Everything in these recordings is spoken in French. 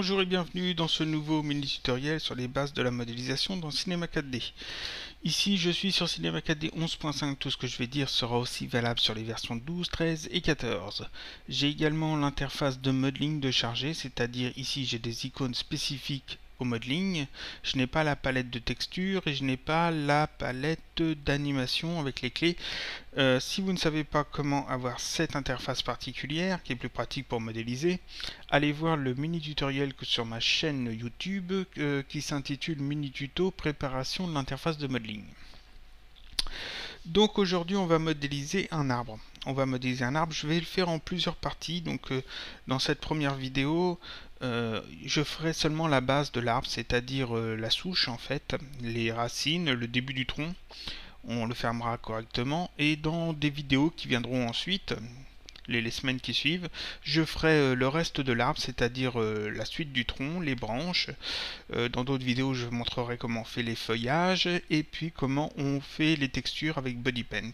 Bonjour et bienvenue dans ce nouveau mini-tutoriel sur les bases de la modélisation dans Cinema 4D. Ici je suis sur Cinema 4D 11.5, tout ce que je vais dire sera aussi valable sur les versions 12, 13 et 14. J'ai également l'interface de modeling de charger, c'est-à-dire ici j'ai des icônes spécifiques au modeling, je n'ai pas la palette de texture et je n'ai pas la palette d'animation avec les clés. Si vous ne savez pas comment avoir cette interface particulière, qui est plus pratique pour modéliser, allez voir le mini tutoriel que sur ma chaîne YouTube qui s'intitule Mini Tuto Préparation de l'interface de modeling. Donc aujourd'hui on va modéliser un arbre. Je vais le faire en plusieurs parties. Donc dans cette première vidéo, je ferai seulement la base de l'arbre, c'est-à-dire la souche en fait, les racines, le début du tronc. On le fermera correctement. Et dans des vidéos qui viendront ensuite, les semaines qui suivent, je ferai le reste de l'arbre, c'est-à-dire la suite du tronc, les branches. Dans d'autres vidéos, je vous montrerai comment on fait les feuillages et puis comment on fait les textures avec Body Paint.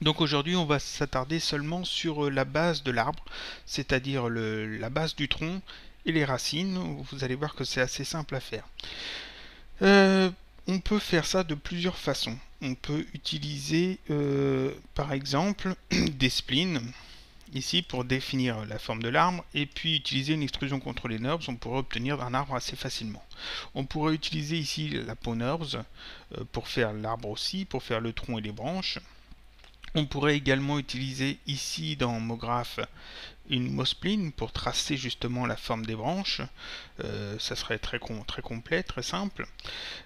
Donc aujourd'hui, on va s'attarder seulement sur la base de l'arbre, c'est-à-dire la base du tronc et les racines. Vous allez voir que c'est assez simple à faire. On peut faire ça de plusieurs façons. On peut utiliser par exemple des splines ici pour définir la forme de l'arbre, et puis utiliser une extrusion contrôlée NURBS, on pourrait obtenir un arbre assez facilement. On pourrait utiliser ici la peau NURBS pour faire l'arbre aussi, pour faire le tronc et les branches. On pourrait également utiliser ici dans MoGraph une Mospline pour tracer justement la forme des branches. Ça serait très complet, très simple.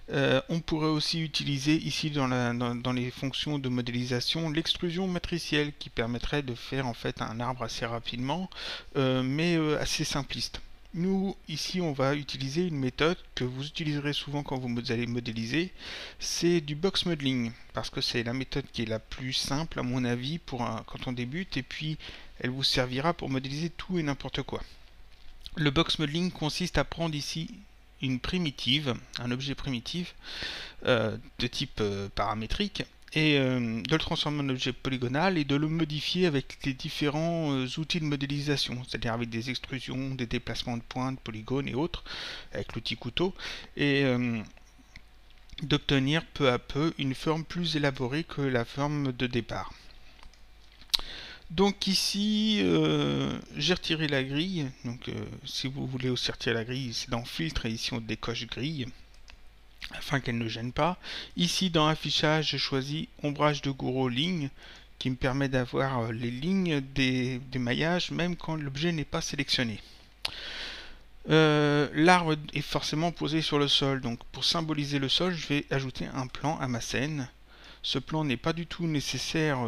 On pourrait aussi utiliser ici dans les fonctions de modélisation l'extrusion matricielle qui permettrait de faire en fait un arbre assez rapidement, mais assez simpliste. Nous, ici, on va utiliser une méthode que vous utiliserez souvent quand vous allez modéliser, c'est du box modeling, parce que c'est la méthode qui est la plus simple à mon avis quand on débute, et puis elle vous servira pour modéliser tout et n'importe quoi. Le box modeling consiste à prendre ici une primitive, un objet primitif de type paramétrique, et de le transformer en objet polygonal et de le modifier avec les différents outils de modélisation, c'est-à-dire avec des extrusions, des déplacements de points, de polygones et autres, avec l'outil couteau, et d'obtenir peu à peu une forme plus élaborée que la forme de départ. Donc ici, j'ai retiré la grille. Donc si vous voulez aussi retirer la grille, c'est dans Filtre, et ici on décoche grille, afin qu'elle ne gêne pas. Ici dans Affichage, j'ai choisi Ombrage de Gouraud ligne, qui me permet d'avoir les lignes des maillages, même quand l'objet n'est pas sélectionné. L'arbre est forcément posé sur le sol, donc pour symboliser le sol, je vais ajouter un plan à ma scène. Ce plan n'est pas du tout nécessaire,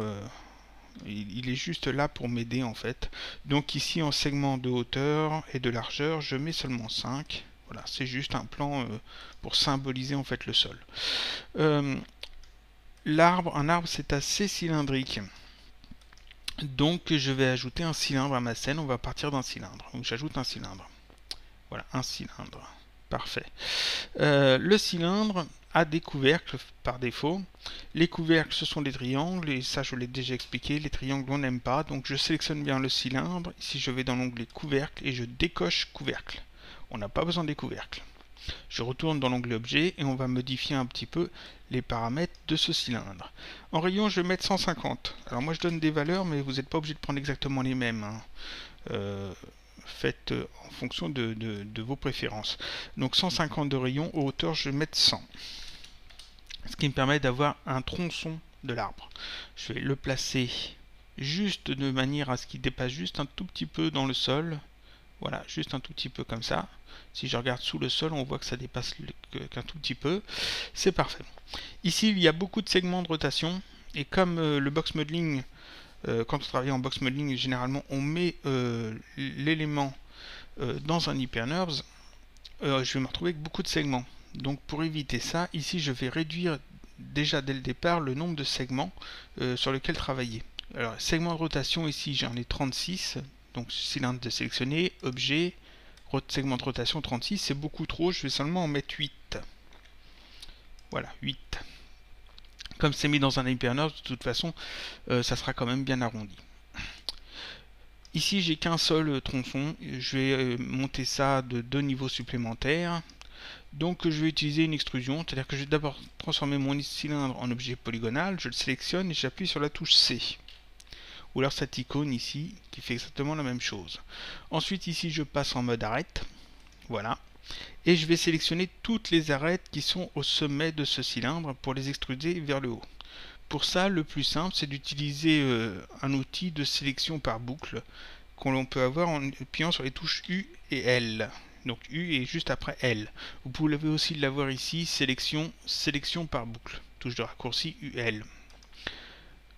il est juste là pour m'aider en fait. Donc ici en segment de hauteur et de largeur, je mets seulement 5. Voilà, c'est juste un plan pour symboliser en fait le sol. Un arbre c'est assez cylindrique. Donc je vais ajouter un cylindre à ma scène, on va partir d'un cylindre. Donc j'ajoute un cylindre. Voilà, un cylindre. Parfait. Le cylindre a des couvercles par défaut. Les couvercles, ce sont des triangles, et ça je l'ai déjà expliqué, les triangles on n'aime pas, donc je sélectionne bien le cylindre. Ici je vais dans l'onglet couvercle et je décoche couvercle. On n'a pas besoin des couvercles. Je retourne dans l'onglet objet et on va modifier un petit peu les paramètres de ce cylindre. En rayon, je vais mettre 150. Alors moi je donne des valeurs, mais vous n'êtes pas obligé de prendre exactement les mêmes, hein. Faites en fonction de vos préférences. Donc 150 de rayon, aux hauteurs je vais mettre 100. Ce qui me permet d'avoir un tronçon de l'arbre. Je vais le placer juste de manière à ce qu'il dépasse juste un tout petit peu dans le sol. Voilà, juste un tout petit peu comme ça. Si je regarde sous le sol, on voit que ça dépasse qu'un tout petit peu. C'est parfait. Ici, il y a beaucoup de segments de rotation. Et comme le box modeling, quand on travaille en box modeling, généralement, on met l'élément dans un HyperNURBS, je vais me retrouver avec beaucoup de segments. Donc pour éviter ça, ici, je vais réduire déjà dès le départ le nombre de segments sur lesquels travailler. Alors, segment de rotation, ici, j'en ai 36. Donc cylindre de sélectionner, objet, segment de rotation 36, c'est beaucoup trop, je vais seulement en mettre 8. Voilà, 8. Comme c'est mis dans un HyperNURBS, de toute façon, ça sera quand même bien arrondi. Ici, j'ai qu'un seul tronçon. Je vais monter ça de 2 niveaux supplémentaires. Donc, je vais utiliser une extrusion, c'est-à-dire que je vais d'abord transformer mon cylindre en objet polygonal. Je le sélectionne et j'appuie sur la touche C. Ou alors cette icône ici qui fait exactement la même chose. Ensuite, ici, je passe en mode arête. Voilà. Et je vais sélectionner toutes les arêtes qui sont au sommet de ce cylindre pour les extruder vers le haut. Pour ça, le plus simple, c'est d'utiliser un outil de sélection par boucle qu'on peut avoir en appuyant sur les touches U et L. Donc U est juste après L. Vous pouvez aussi l'avoir ici, sélection par boucle. Touche de raccourci UL.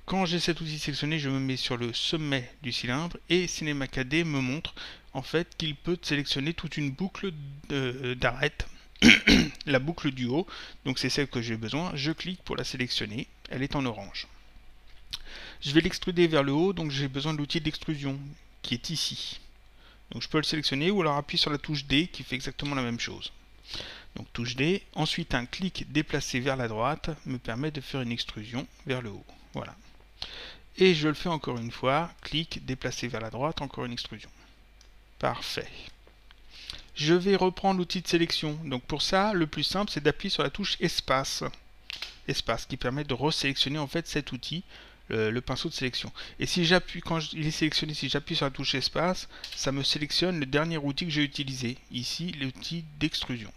Quand j'ai cet outil sélectionné, je me mets sur le sommet du cylindre et CinemaCAD me montre en fait qu'il peut sélectionner toute une boucle d'arêtes. La boucle du haut, donc c'est celle que j'ai besoin, je clique pour la sélectionner, elle est en orange. Je vais l'extruder vers le haut, donc j'ai besoin de l'outil d'extrusion qui est ici. Donc je peux le sélectionner ou alors appuyer sur la touche D qui fait exactement la même chose. Donc touche D, ensuite un clic déplacé vers la droite me permet de faire une extrusion vers le haut. Voilà. Et je le fais encore une fois, clic déplacé vers la droite, encore une extrusion. Parfait. Je vais reprendre l'outil de sélection. Donc pour ça, le plus simple, c'est d'appuyer sur la touche espace. Espace qui permet de resélectionner en fait cet outil, le pinceau de sélection. Et si j'appuie, quand il est sélectionné, si j'appuie sur la touche espace, ça me sélectionne le dernier outil que j'ai utilisé. Ici, l'outil d'extrusion.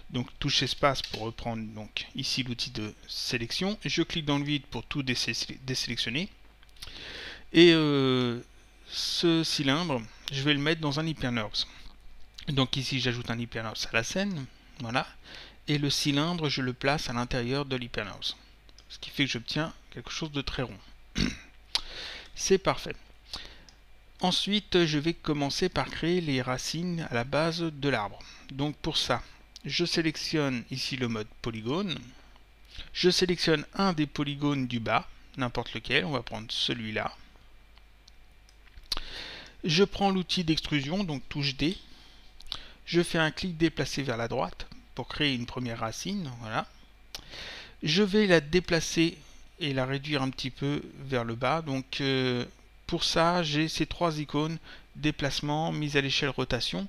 Donc touche espace pour reprendre donc ici l'outil de sélection. Je clique dans le vide pour tout désélectionner. Et ce cylindre, je vais le mettre dans un HyperNURBS. Donc ici j'ajoute un HyperNURBS à la scène, voilà, et le cylindre je le place à l'intérieur de l'HyperNURBS, ce qui fait que j'obtiens quelque chose de très rond. C'est parfait. Ensuite je vais commencer par créer les racines à la base de l'arbre. Donc pour ça, je sélectionne ici le mode polygone, je sélectionne un des polygones du bas, n'importe lequel, on va prendre celui-là. Je prends l'outil d'extrusion, donc touche D. Je fais un clic déplacé vers la droite pour créer une première racine. Voilà. Je vais la déplacer et la réduire un petit peu vers le bas. Donc pour ça, j'ai ces trois icônes, déplacement, mise à l'échelle, rotation.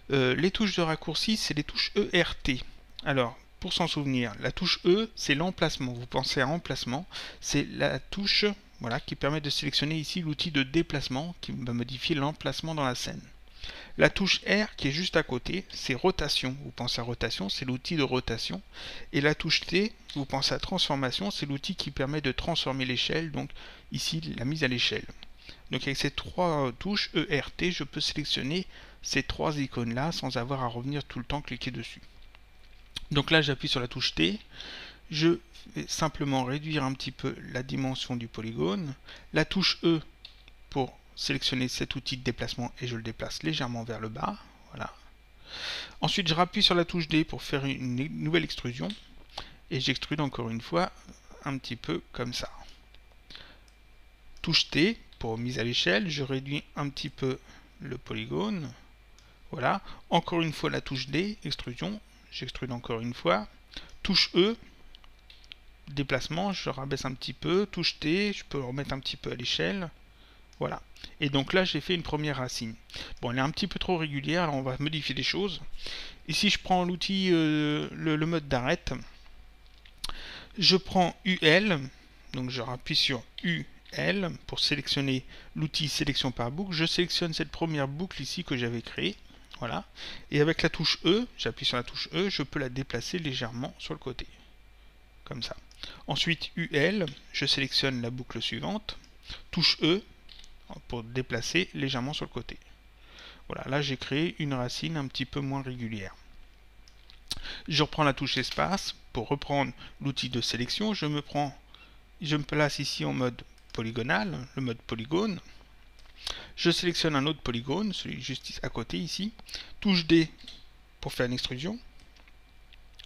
Les touches de raccourci, c'est les touches ERT. Alors, pour s'en souvenir, la touche E, c'est l'emplacement. Vous pensez à emplacement, c'est la touche voilà, qui permet de sélectionner ici l'outil de déplacement qui va modifier l'emplacement dans la scène. La touche R qui est juste à côté, c'est rotation. Vous pensez à rotation, c'est l'outil de rotation. Et la touche T, vous pensez à transformation, c'est l'outil qui permet de transformer l'échelle, donc ici la mise à l'échelle. Donc avec ces trois touches ERT, je peux sélectionner ces trois icônes là sans avoir à revenir tout le temps cliquer dessus. Donc là j'appuie sur la touche T, je vais simplement réduire un petit peu la dimension du polygone. La touche E pour sélectionner cet outil de déplacement et je le déplace légèrement vers le bas. Voilà. Ensuite, je rappuie sur la touche D pour faire une nouvelle extrusion et j'extrude encore une fois un petit peu comme ça. Touche T pour mise à l'échelle, je réduis un petit peu le polygone. Voilà. Encore une fois la touche D, extrusion, j'extrude encore une fois. Touche E, déplacement, je rabaisse un petit peu. Touche T, je peux remettre un petit peu à l'échelle. Voilà. Et donc là, j'ai fait une première racine. Bon, elle est un petit peu trop régulière, alors on va modifier des choses. Ici, je prends l'outil, le mode d'arête. Je prends UL, donc je rappuie sur UL pour sélectionner l'outil sélection par boucle. Je sélectionne cette première boucle ici que j'avais créée. Voilà. Et avec la touche E, j'appuie sur la touche E, je peux la déplacer légèrement sur le côté. Comme ça. Ensuite, UL, je sélectionne la boucle suivante. Touche E, pour déplacer légèrement sur le côté. Voilà, là j'ai créé une racine un petit peu moins régulière. Je reprends la touche espace pour reprendre l'outil de sélection. Je me place ici en mode polygonal, le mode polygone. Je sélectionne un autre polygone, celui juste à côté ici. Touche D pour faire une extrusion.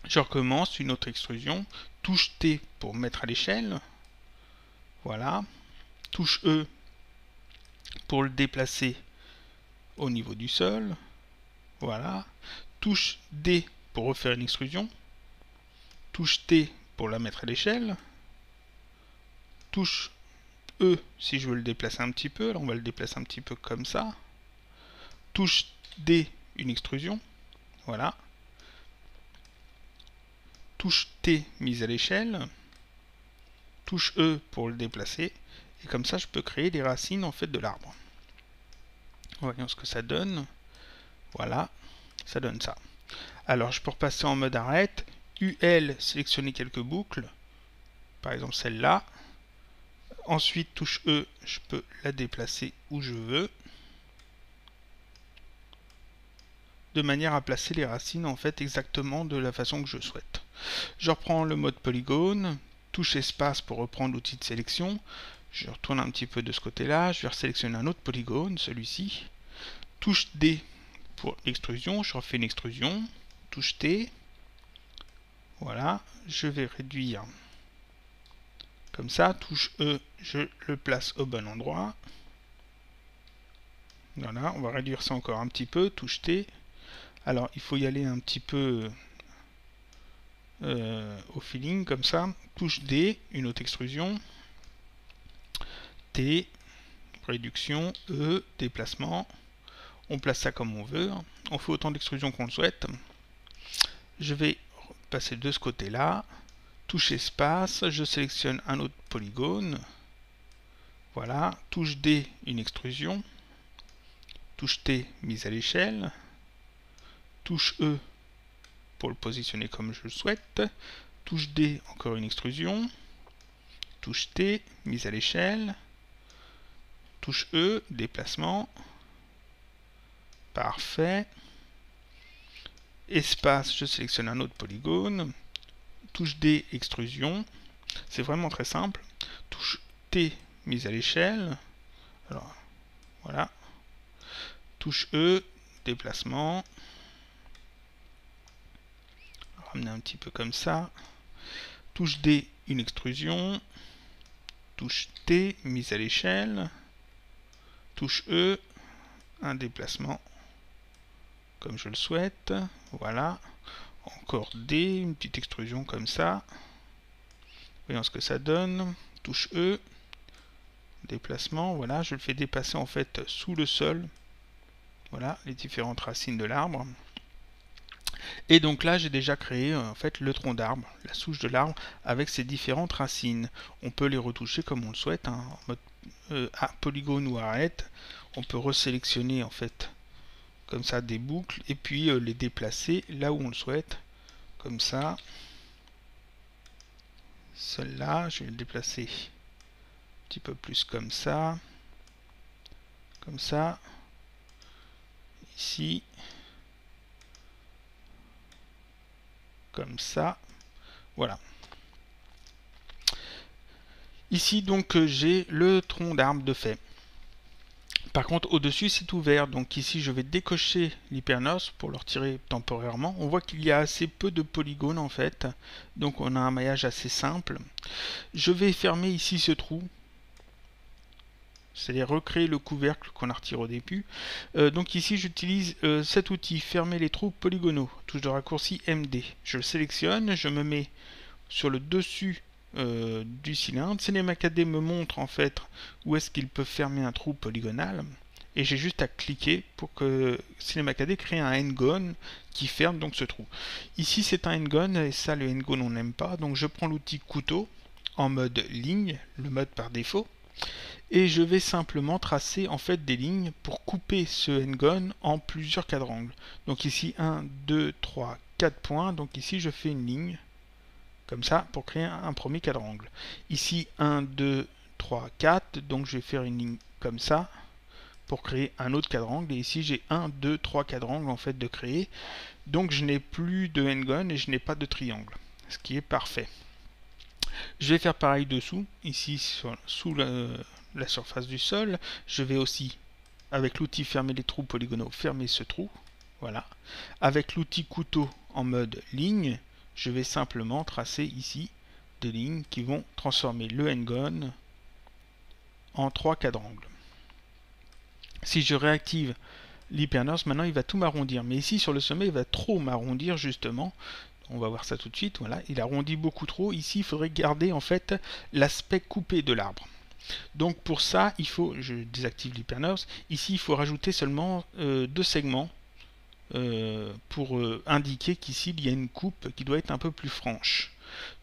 Je recommence une autre extrusion. Touche T pour mettre à l'échelle. Voilà. Touche E pour le déplacer au niveau du sol. Voilà. Touche D pour refaire une extrusion. Touche T pour la mettre à l'échelle. Touche E si je veux le déplacer un petit peu. Là, on va le déplacer un petit peu comme ça. Touche D, une extrusion. Voilà. Touche T, mise à l'échelle. Touche E pour le déplacer. Et comme ça, je peux créer les racines en fait de l'arbre. Voyons ce que ça donne. Voilà, ça donne ça. Alors, je peux repasser en mode arrête. UL, sélectionner quelques boucles. Par exemple, celle-là. Ensuite, touche E, je peux la déplacer où je veux. De manière à placer les racines en fait exactement de la façon que je souhaite. Je reprends le mode polygone. Touche espace pour reprendre l'outil de sélection. Je retourne un petit peu de ce côté-là. Je vais sélectionner un autre polygone, celui-ci. Touche D pour l'extrusion. Je refais une extrusion. Touche T. Voilà. Je vais réduire comme ça. Touche E, je le place au bon endroit. Voilà. On va réduire ça encore un petit peu. Touche T. Alors, il faut y aller un petit peu au feeling, comme ça. Touche D, une autre extrusion. T, réduction. E, déplacement. On place ça comme on veut. On fait autant d'extrusions qu'on le souhaite. Je vais passer de ce côté-là. Touche espace. Je sélectionne un autre polygone. Voilà. Touche D, une extrusion. Touche T, mise à l'échelle. Touche E, pour le positionner comme je le souhaite. Touche D, encore une extrusion. Touche T, mise à l'échelle. Touche E, déplacement. Parfait. Espace, je sélectionne un autre polygone. Touche D, extrusion. C'est vraiment très simple. Touche T, mise à l'échelle. Alors, voilà. Touche E, déplacement. Ramener un petit peu comme ça. Touche D, une extrusion. Touche T, mise à l'échelle. Touche E, un déplacement comme je le souhaite. Voilà. Encore D, une petite extrusion comme ça. Voyons ce que ça donne. Touche E, déplacement. Voilà, je le fais dépasser en fait sous le sol. Voilà, les différentes racines de l'arbre. Et donc là, j'ai déjà créé en fait le tronc d'arbre, la souche de l'arbre avec ses différentes racines. On peut les retoucher comme on le souhaite, hein, en mode polygone ou arrête. On peut resélectionner en fait comme ça des boucles et puis les déplacer là où on le souhaite, comme ça. Celle-là, je vais le déplacer un petit peu plus comme ça, ici, comme ça, voilà. Ici donc j'ai le tronc d'arbre de fait. Par contre, au-dessus, c'est ouvert. Donc ici, je vais décocher l'hypernos pour le retirer temporairement. On voit qu'il y a assez peu de polygones en fait. Donc on a un maillage assez simple. Je vais fermer ici ce trou. C'est-à-dire recréer le couvercle qu'on a retiré au début. Donc ici, j'utilise cet outil, fermer les trous polygonaux. Touche de raccourci MD. Je le sélectionne, je me mets sur le dessus du cylindre. Cinema 4D me montre en fait où est-ce qu'il peut fermer un trou polygonal et j'ai juste à cliquer pour que Cinema 4D crée un n-gone qui ferme donc ce trou. Ici c'est un n-gone et ça le n-gone on n'aime pas, donc je prends l'outil couteau en mode ligne, le mode par défaut, et je vais simplement tracer en fait des lignes pour couper ce n-gone en plusieurs quadrangles. Donc ici 1, 2, 3, 4 points, donc ici je fais une ligne comme ça pour créer un premier quadrangle. Ici 1, 2, 3, 4, donc je vais faire une ligne comme ça pour créer un autre quadrangle, et ici j'ai 1, 2, 3 quadrangles en fait de créer, donc je n'ai plus de n-gone et je n'ai pas de triangle, ce qui est parfait. Je vais faire pareil dessous, ici sous la surface du sol. Je vais aussi, avec l'outil fermer les trous polygonaux, fermer ce trou, voilà. Avec l'outil couteau en mode ligne, je vais simplement tracer ici des lignes qui vont transformer le n-gone en 3 quadrangles. Si je réactive l'hypernos, maintenant il va tout m'arrondir. Mais ici sur le sommet, il va trop m'arrondir justement. On va voir ça tout de suite. Voilà, il arrondit beaucoup trop. Ici, il faudrait garder en fait l'aspect coupé de l'arbre. Donc pour ça, il faut, je désactive l'hypernose, ici il faut rajouter seulement 2 segments pour indiquer qu'ici il y a une coupe qui doit être un peu plus franche.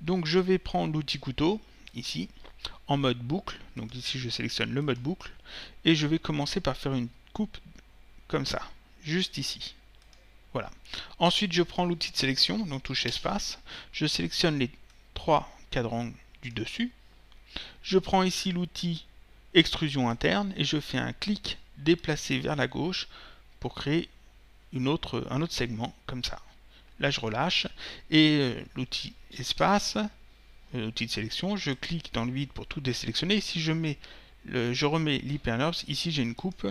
Donc je vais prendre l'outil couteau, ici, en mode boucle, donc ici je sélectionne le mode boucle, et je vais commencer par faire une coupe comme ça, juste ici. Voilà. Ensuite je prends l'outil de sélection, donc touche espace, je sélectionne les 3 cadrans du dessus, je prends ici l'outil extrusion interne et je fais un clic déplacé vers la gauche pour créer un autre segment comme ça. Là je relâche et l'outil espace, l'outil de sélection, je clique dans le vide pour tout désélectionner. Si je remets l'hypernose, ici j'ai une coupe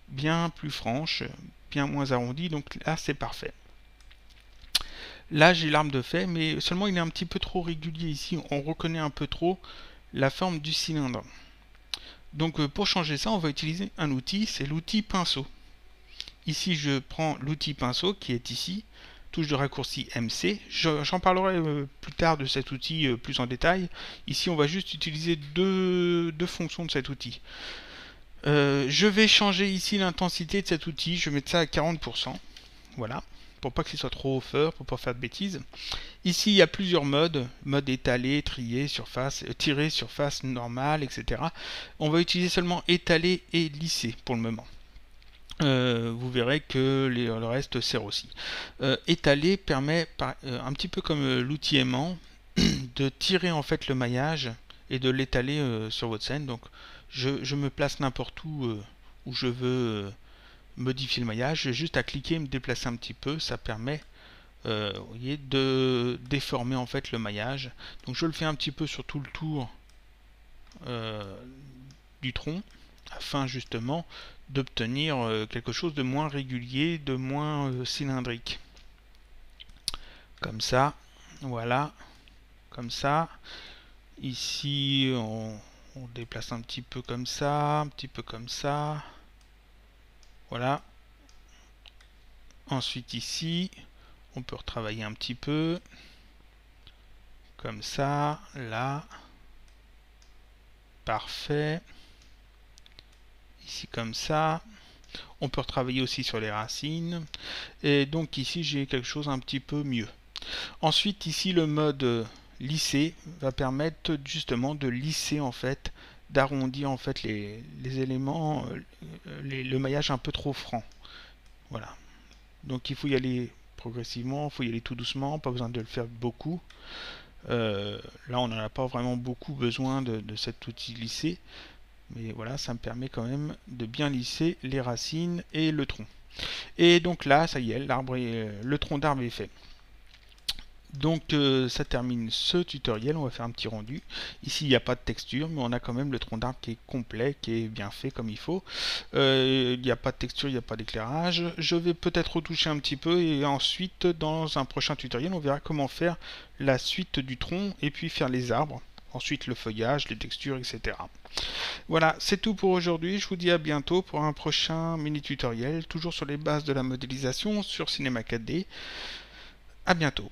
bien plus franche, bien moins arrondie, donc là c'est parfait. Là j'ai l'arme de fait, mais seulement il est un petit peu trop régulier ici, on reconnaît un peu trop la forme du cylindre. Donc pour changer ça, on va utiliser un outil, c'est l'outil pinceau. Ici je prends l'outil pinceau qui est ici, touche de raccourci MC. J'en parlerai plus tard de cet outil plus en détail. Ici on va juste utiliser deux fonctions de cet outil. Je vais changer ici l'intensité de cet outil, je vais mettre ça à 40%. Voilà, pour pas qu'il soit trop fort, pour pas faire de bêtises. Ici il y a plusieurs modes, mode étalé, trié, surface, tiré, surface, normale, etc. On va utiliser seulement étalé et lissé pour le moment. Vous verrez que le reste sert aussi. Étaler permet, un petit peu comme l'outil aimant, de tirer en fait le maillage et de l'étaler sur votre scène. Donc je me place n'importe où je veux modifier le maillage. J'ai juste à cliquer et me déplacer un petit peu. Ça permet vous voyez, de déformer en fait le maillage. Donc je le fais un petit peu sur tout le tour du tronc, afin justement d'obtenir quelque chose de moins régulier, de moins cylindrique. Comme ça, voilà, comme ça. Ici, on déplace un petit peu comme ça, un petit peu comme ça. Voilà. Ensuite ici, on peut retravailler un petit peu. Comme ça, là. Parfait. Ici comme ça. On peut retravailler aussi sur les racines. Et donc ici j'ai quelque chose un petit peu mieux. Ensuite ici le mode lisser va permettre justement de lisser en fait, d'arrondir en fait les éléments, le maillage un peu trop franc. Voilà. Donc il faut y aller progressivement, il faut y aller tout doucement, pas besoin de le faire beaucoup. Là on n'en a pas vraiment beaucoup besoin de cet outil lisser. Mais voilà, ça me permet quand même de bien lisser les racines et le tronc. Et donc là, ça y est, le tronc d'arbre est fait. Donc ça termine ce tutoriel, on va faire un petit rendu. Ici il n'y a pas de texture, mais on a quand même le tronc d'arbre qui est complet, qui est bien fait comme il faut. Il n'y a pas de texture, il n'y a pas d'éclairage. Je vais peut-être retoucher un petit peu et ensuite dans un prochain tutoriel on verra comment faire la suite du tronc et puis faire les arbres. Ensuite le feuillage, les textures, etc. Voilà, c'est tout pour aujourd'hui. Je vous dis à bientôt pour un prochain mini tutoriel, toujours sur les bases de la modélisation sur Cinema 4D. À bientôt.